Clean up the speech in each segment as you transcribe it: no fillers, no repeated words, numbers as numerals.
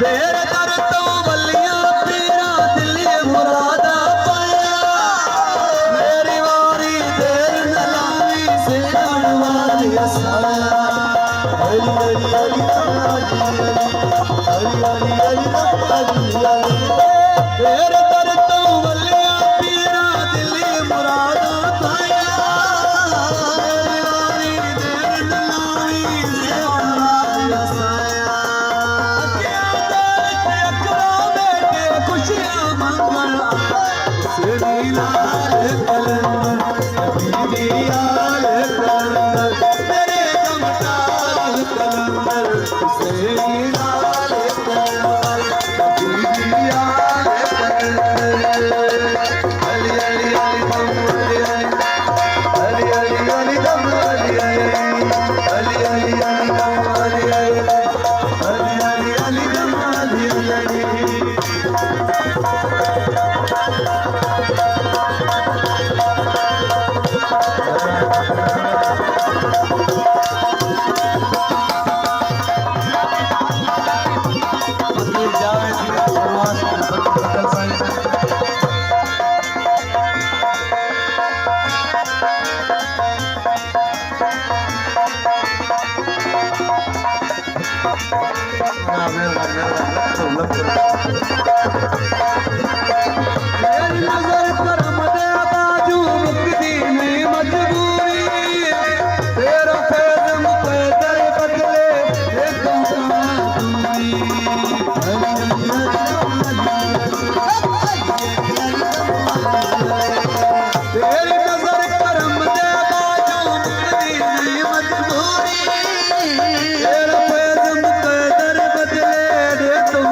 तेरे दर तो वलिया पीरा दिल मुरादा पाया मेरी वारी देर न लावी से वाली असाया हरी हरी हरी हरी हरी हरी हरी तेरे दर तो वलिया पीरा दिल मुरादा पाया मेरी वारी देर न लावी से वाली असाया क्या देते अकरा बेटे खुशियां मंगल श्री लाल कलंदर हबीबी यार कलंदर मेरे कमतार कलंदर श्री लाल कलंदर हबीबी यार कलंदर हरी हरी हरी दम हरी हरी हरी हरी दम हरी हरी हरी हरी हरी दम हरी हरी हरी हरी हरी दम हरी हरी मेरी नजर करम दे बाजू मुक्ति में मजबूरी तेरा फैज मुकद्दर बदले देखो दूरी तेरी नजर करम दे बाजू मुक्ति में मजबूरी तेरा फैज मुकद्दर बदले देखो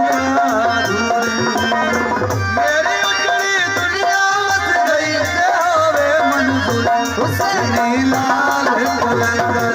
दूरी मेरी उजड़ी दुनिया बस गई से होवे मंजूर हुसैन लाल कलंदर